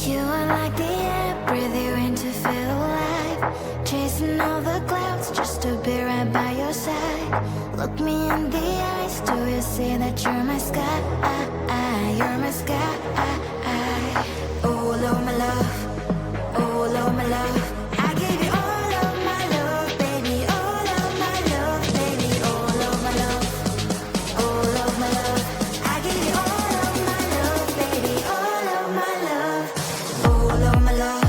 You are like the air, breathe you in to feel alive. Chasing all the clouds just to be right by your side. Look me in the eyes, do you see that you're my sky? You're my sky. Oh Lord, my love, oh Lord, my love. I give you all of my love, baby, all of my love, baby, all of my love, all of my love. I give you all of my love, baby, all of my love, all of my love,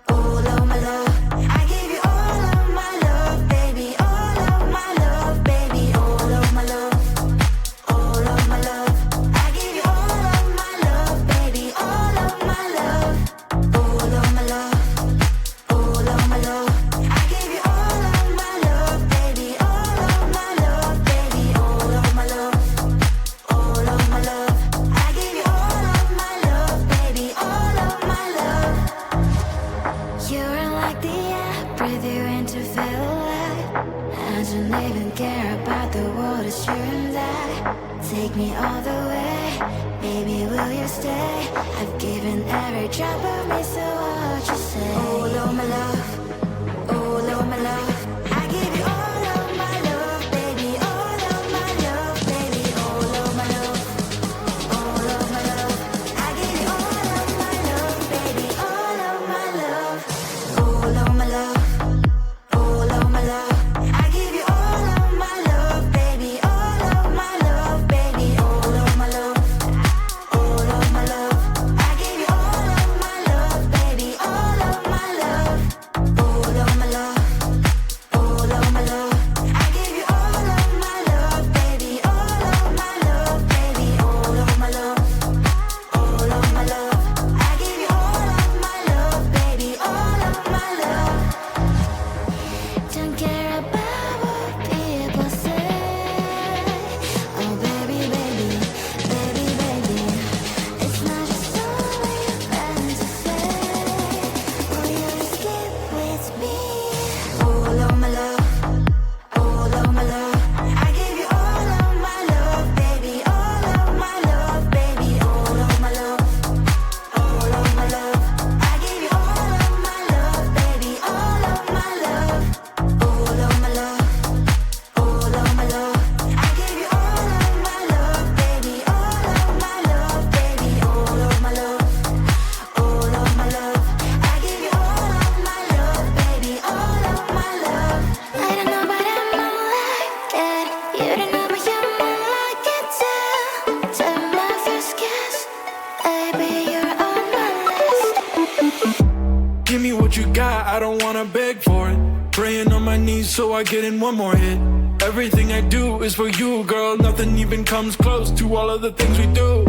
all of my love. I give you all of my love, baby, all of my love, baby, all of my love, all of my love. I give you all of my love, baby, all of my love, all of my love, all of my love. I give you all of my love, baby, all of my love, baby, all of my love, all of my love. I give you all of my love, baby, all of my love. You're like the air, breathe you in to feel alive. I don't even care about the world, it's you and I. Take me all the way, baby, will you stay? I've given every drop of me, so what you say? Oh Lord, my love, oh Lord, my love. I give you all of my love, baby, all of my love, baby, all of my love, all of my love. I give you all of my love, baby, all of my love, all of my love, all of my love. I give you all of my love, baby, all of my love, baby, all of my love, all of my love. I give you all of my love, baby, all of my love, all of my love, all of my love. I give you all of my love, baby, all of my love, baby, all of my love, all of my love. I give you all of my love, baby, all of my love. Don't care about what people say. Oh baby, baby, baby, baby. It's not just only a fantasy. Will you escape with me? All of my love, all of my love. I give you all of my love, baby, all of my love, baby, all of my love, all of my love. I give you all of my love, baby, all of my love, all of my love, all of my love. I give you all of my love, baby, all of my love, baby, all of my love, all of my love. I give you all of my love, baby, all of my love. I don't know, but I'm like it. You don't know, but you're more like it too. Till my first kiss, baby, you're on my list. Give me what you got, I don't wanna beg for it. Praying on my knees so I get in one more hit. Everything I do is for you, girl. Nothing even comes close to all of the things we do.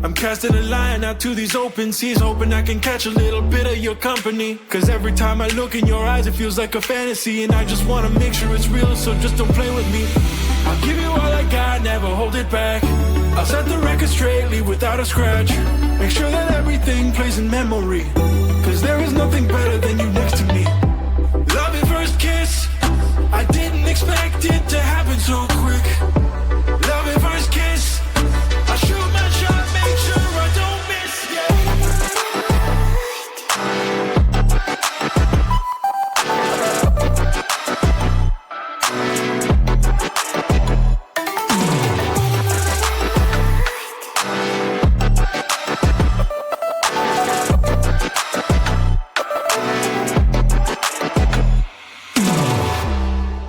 I'm casting a line out to these open seas, hoping I can catch a little bit of your company. Cause every time I look in your eyes it feels like a fantasy. And I just wanna make sure it's real, so just don't play with me. I'll give you all I got, never hold it back. I'll set the record straight, leave without a scratch. Make sure that everything plays in memory. Cause there is nothing better than you next to me. Love at first kiss, I didn't expect it to happen so quick. Love at first kiss, I shoot my shot, make sure I don't miss, yeah.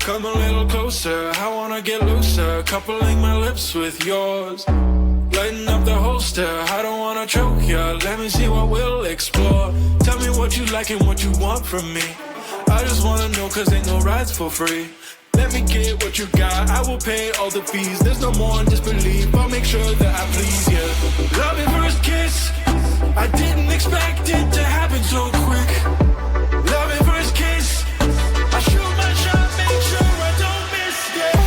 Come a little closer, I wanna get looser. Coupling my lips with yours, lighten up the holster, I don't wanna choke ya. Let me see what we'll explore. Tell me what you like and what you want from me. I just wanna know, cause ain't no rides for free. Let me get what you got, I will pay all the fees. There's no more disbelief, I'll make sure that I please you. Love at first kiss, I didn't expect it to happen so quick. Love at first kiss, I shoot my shot, make sure I don't miss, yeah.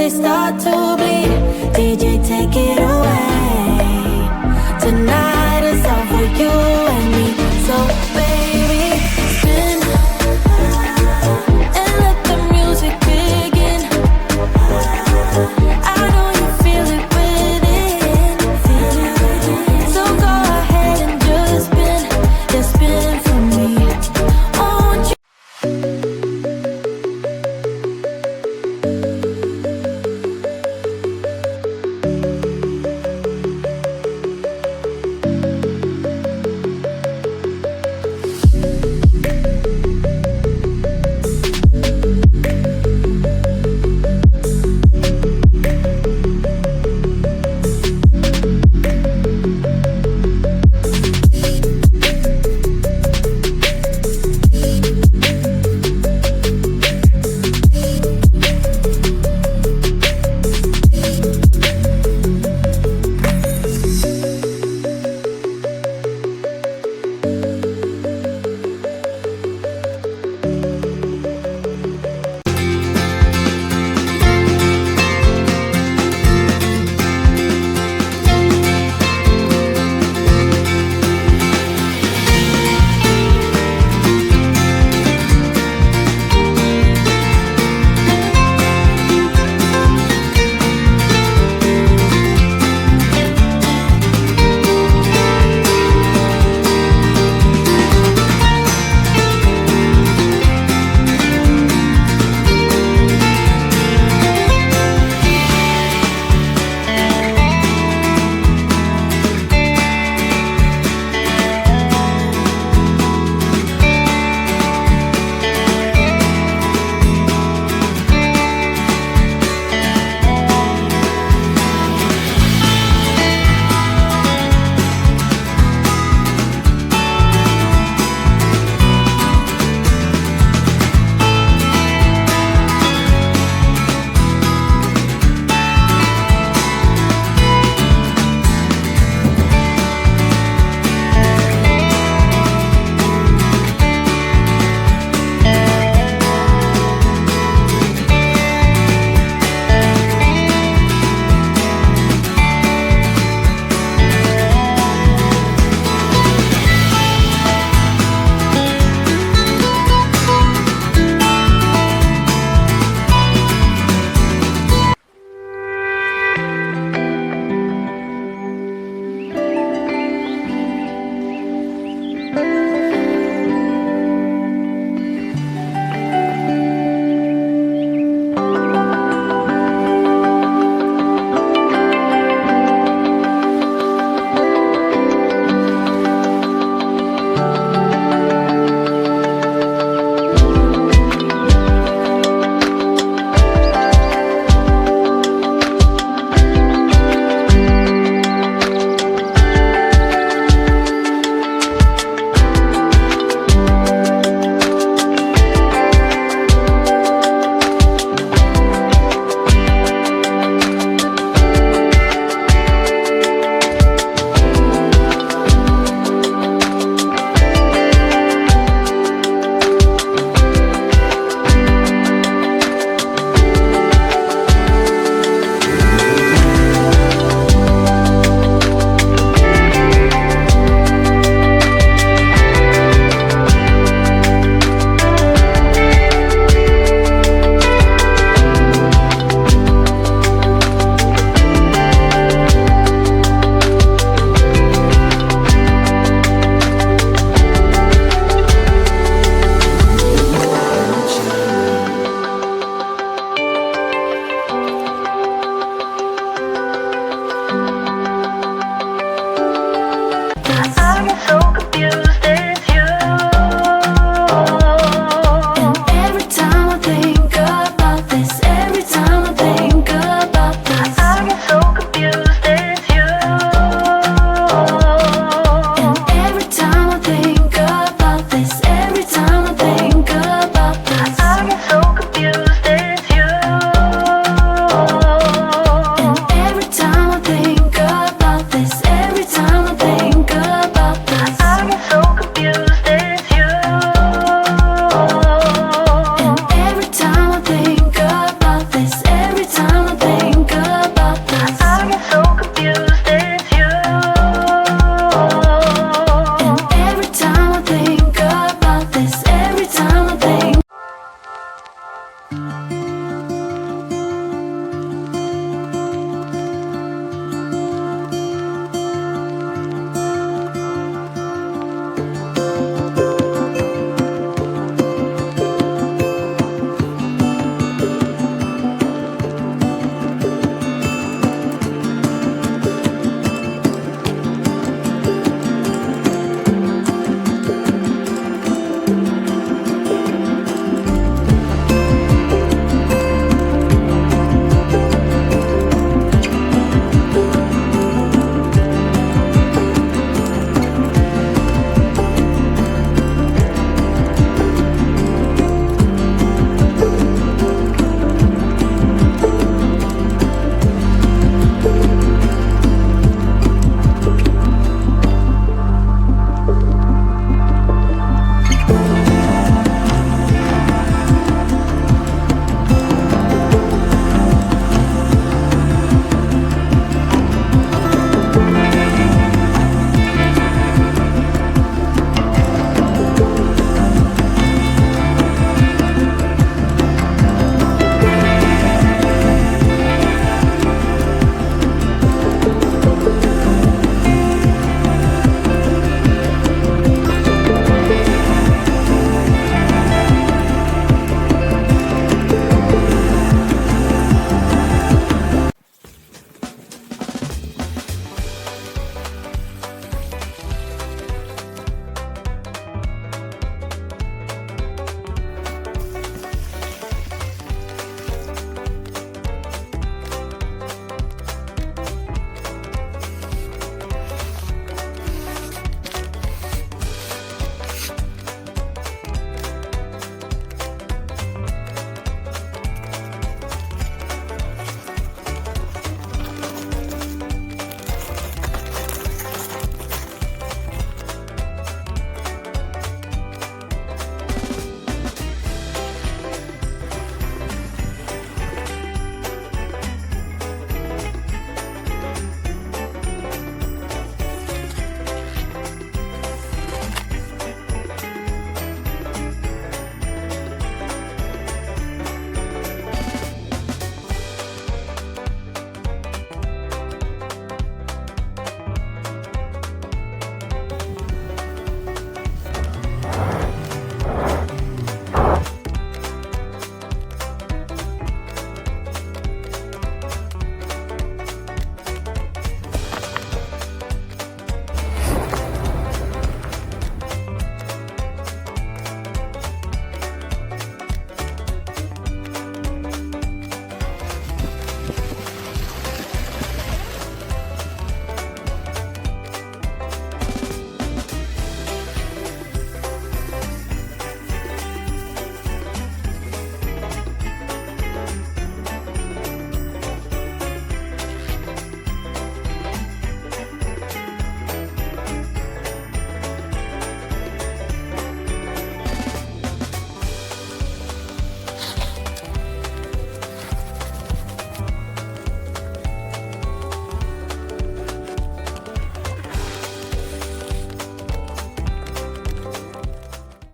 they start to bleed. DJ, take it away. Tonight is all for you.